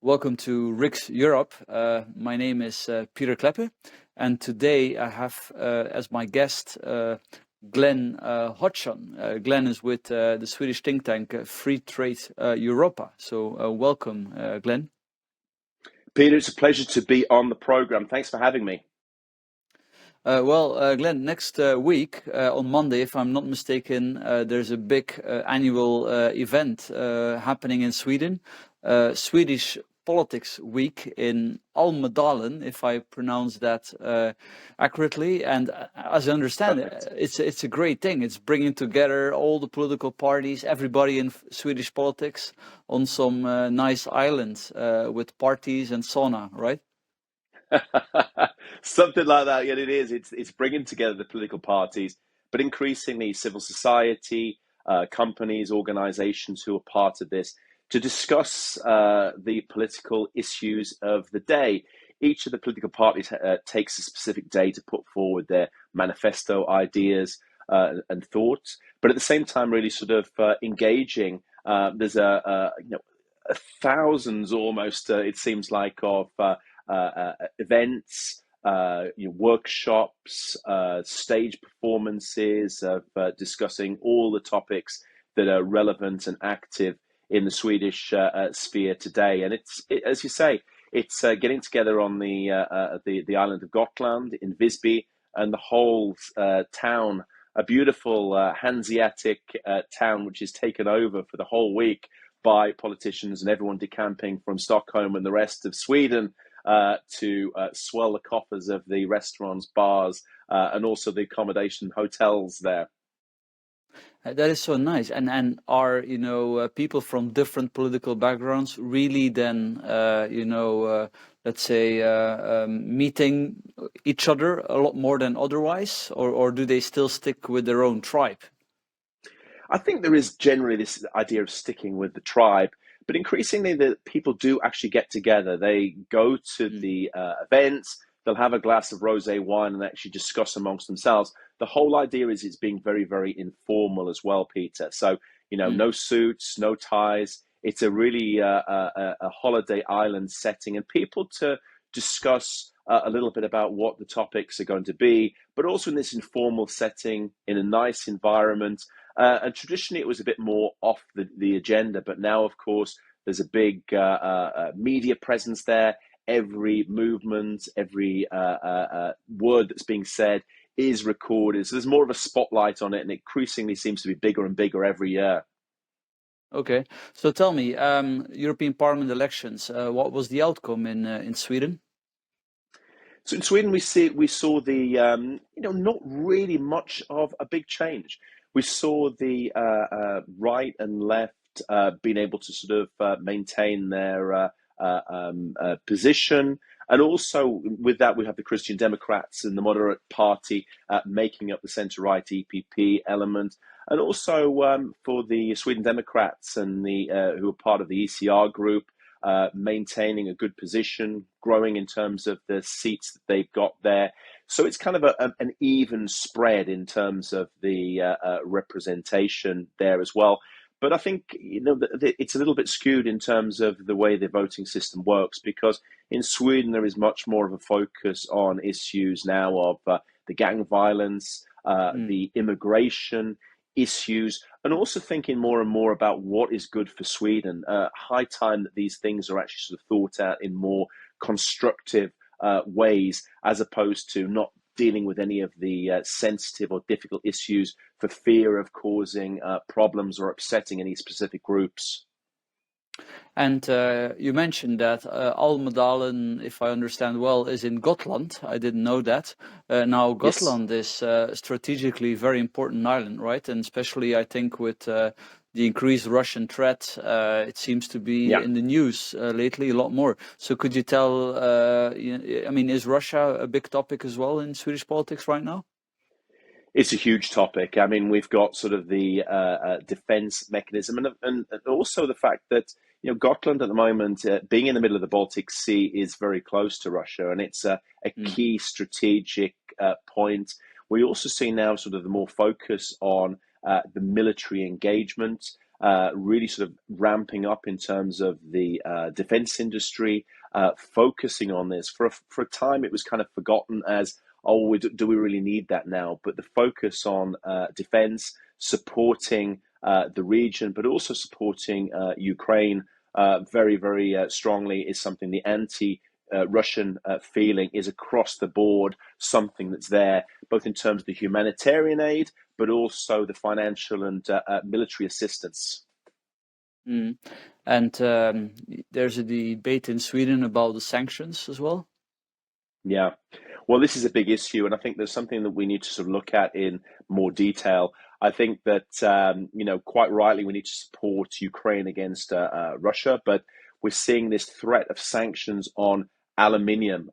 Welcome to Rick's Europe. My name is Peter Kleppe, and today I have as my guest Glen Hodgson. Glen is with the Swedish think tank Free Trade Europa. So welcome, Glen. Peter, it's a pleasure to be on the program. Thanks for having me. Glen, next week on Monday, if I'm not mistaken, there's a big annual event happening in Sweden, Swedish Politics Week in Almedalen, if I pronounce that accurately. And as I understand it, it's a great thing. It's bringing together all the political parties, everybody in Swedish politics on some nice islands with parties and sauna, right? Something like that. Yeah, it is. It's bringing together the political parties, but increasingly civil society, companies, organizations who are part of this to discuss the political issues of the day. Each of the political parties takes a specific day to put forward their manifesto ideas and thoughts, but at the same time, really sort of engaging. There's thousands almost, it seems like, of events, workshops, stage performances of discussing all the topics that are relevant and active in the Swedish sphere today. And as you say, it's getting together on the island of Gotland in Visby, and the whole town, a beautiful Hanseatic town, which is taken over for the whole week by politicians and everyone decamping from Stockholm and the rest of Sweden to swell the coffers of the restaurants, bars, and also the accommodation hotels there. That is so nice. And are people from different political backgrounds really then let's say meeting each other a lot more than otherwise, or do they still stick with their own tribe? I think there is generally this idea of sticking with the tribe, but increasingly the people do actually get together. They go to the events, they'll have a glass of rosé wine and actually discuss amongst themselves. The whole idea is it's being very, very informal as well, Peter. So, no suits, no ties. It's a really a holiday island setting, and people to discuss a little bit about what the topics are going to be, but also in this informal setting, in a nice environment. And traditionally, it was a bit more off the agenda, but now, of course, there's a big media presence there. Every movement, every word that's being said is recorded. So there's more of a spotlight on it, and it increasingly seems to be bigger and bigger every year. Okay, so tell me, European Parliament elections. What was the outcome in Sweden? So in Sweden, we saw the not really much of a big change. We saw the right and left being able to sort of maintain their position, and also with that we have the Christian Democrats and the Moderate Party making up the centre-right EPP element, and also for the Sweden Democrats and the who are part of the ECR group. Maintaining a good position, growing in terms of the seats that they've got there. So it's kind of an even spread in terms of the representation there as well. But I think it's a little bit skewed in terms of the way the voting system works, because in Sweden there is much more of a focus on issues now of the gang violence, the immigration issues, and also thinking more and more about what is good for Sweden. High time that these things are actually sort of thought out in more constructive ways, as opposed to not dealing with any of the sensitive or difficult issues for fear of causing problems or upsetting any specific groups. And you mentioned that Almedalen, if I understand well, is in Gotland. I didn't know that. Now, Gotland is strategically very important island, right? And especially, I think, with the increased Russian threat, it seems to be in the news lately a lot more. So could you tell, is Russia a big topic as well in Swedish politics right now? It's a huge topic. I mean, we've got sort of the defense mechanism, and also the fact that Gotland at the moment, being in the middle of the Baltic Sea, is very close to Russia, and it's a key strategic point. We also see now sort of the more focus on the military engagement. really sort of ramping up in terms of the defense industry, focusing on this. For a time, it was kind of forgotten as, oh, do we really need that now? But the focus on defense, supporting the region, but also supporting Ukraine very, very strongly is something. The anti-Russian feeling is across the board, something that's there, both in terms of the humanitarian aid, but also the financial and military assistance. Mm. And there's a debate in Sweden about the sanctions as well. Yeah. Well, this is a big issue, and I think there's something that we need to sort of look at in more detail. I think that, quite rightly, we need to support Ukraine against Russia, but we're seeing this threat of sanctions on aluminium,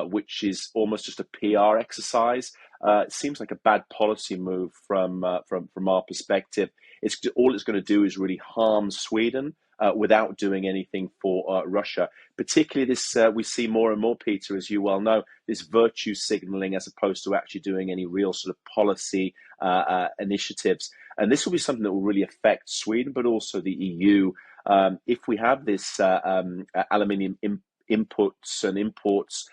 which is almost just a PR exercise. It seems like a bad policy move from our perspective. All it's going to do is really harm Sweden without doing anything for Russia. Particularly this, we see more and more, Peter, as you well know, this virtue signaling as opposed to actually doing any real sort of policy initiatives. And this will be something that will really affect Sweden, but also the EU. If we have this aluminium inputs and imports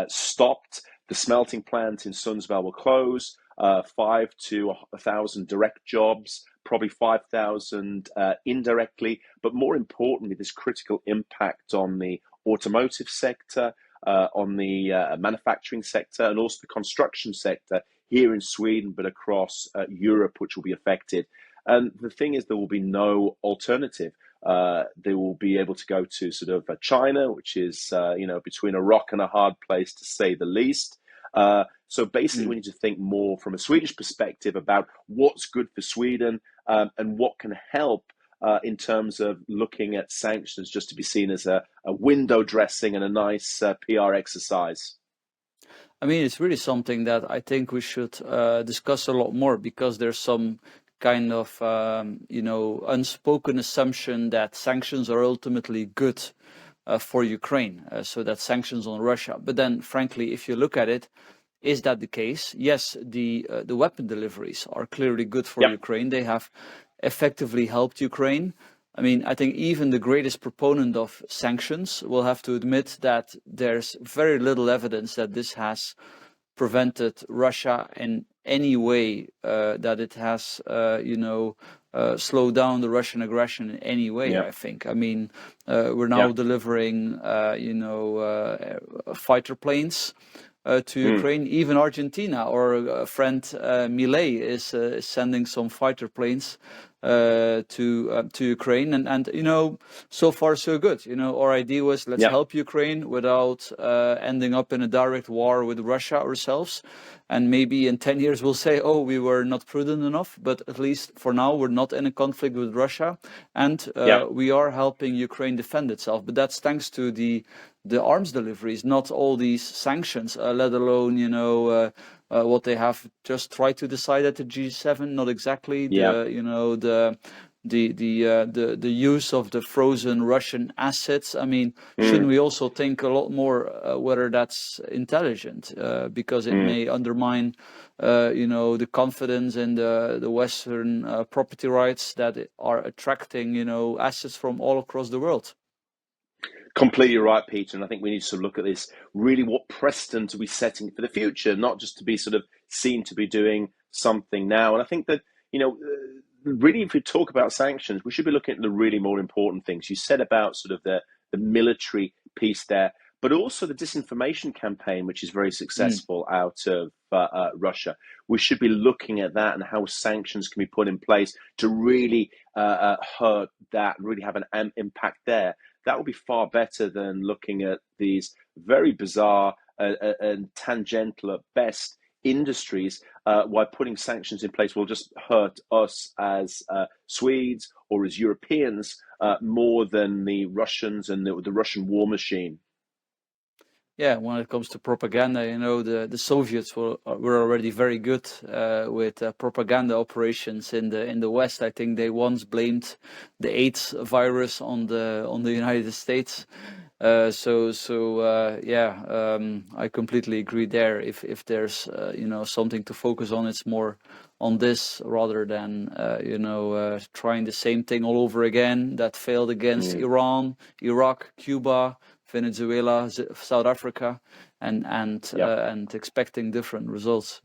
stopped, the smelting plant in Sundsvall will close. 5 to 1,000 direct jobs, probably 5,000 indirectly, but more importantly, this critical impact on the automotive sector, on the manufacturing sector, and also the construction sector here in Sweden, but across Europe, which will be affected. And the thing is, there will be no alternative. They will be able to go to sort of China, which is, between a rock and a hard place, to say the least. So basically, we need to think more from a Swedish perspective about what's good for Sweden and what can help in terms of looking at sanctions just to be seen as a window dressing and a nice PR exercise. I mean, it's really something that I think we should discuss a lot more, because there's some kind of, unspoken assumption that sanctions are ultimately good for Ukraine, so that sanctions on Russia. But then, frankly, if you look at it, is that the case? Yes, the weapon deliveries are clearly good for Ukraine. They have effectively helped Ukraine. I mean, I think even the greatest proponent of sanctions will have to admit that there's very little evidence that this has prevented Russia in any way, that it has, slowed down the Russian aggression in any way, I think. I mean, we're now delivering, fighter planes to Ukraine. Even Argentina, or friend Milei, is sending some fighter planes to Ukraine, and so far so good. Our idea was, let's help Ukraine without ending up in a direct war with Russia ourselves. And maybe in 10 years we'll say, oh, we were not prudent enough. But at least for now, we're not in a conflict with Russia, and we are helping Ukraine defend itself. But that's thanks to the arms deliveries, not all these sanctions, let alone what they have just tried to decide at the G7. Not exactly the use of the frozen Russian assets. I mean, shouldn't we also think a lot more whether that's intelligent, because it may undermine the confidence in the Western property rights that are attracting assets from all across the world. Completely right, Peter. And I think we need to sort of look at this, really what precedent are we setting for the future, not just to be sort of seen to be doing something now. And I think that, really, if we talk about sanctions, we should be looking at the really more important things. You said about sort of the military piece there, but also the disinformation campaign, which is very successful out of Russia. We should be looking at that and how sanctions can be put in place to really hurt that, really have an impact there. That will be far better than looking at these very bizarre and tangential at best industries, while putting sanctions in place will just hurt us as Swedes or as Europeans more than the Russians and the Russian war machine. Yeah, when it comes to propaganda, the Soviets were already very good with propaganda operations in the West. I think they once blamed the AIDS virus on the United States. I completely agree there. If there's something to focus on, it's more on this rather than trying the same thing all over again that failed against Iran, Iraq, Cuba, Venezuela, South Africa, and expecting different results.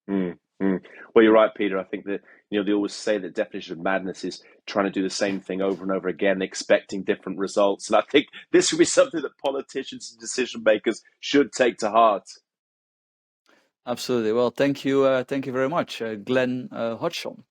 Well, you're right, Peter. I think that they always say that definition of madness is trying to do the same thing over and over again, expecting different results. And I think this would be something that politicians and decision makers should take to heart. Absolutely. Well, thank you very much, Glen Hodgson.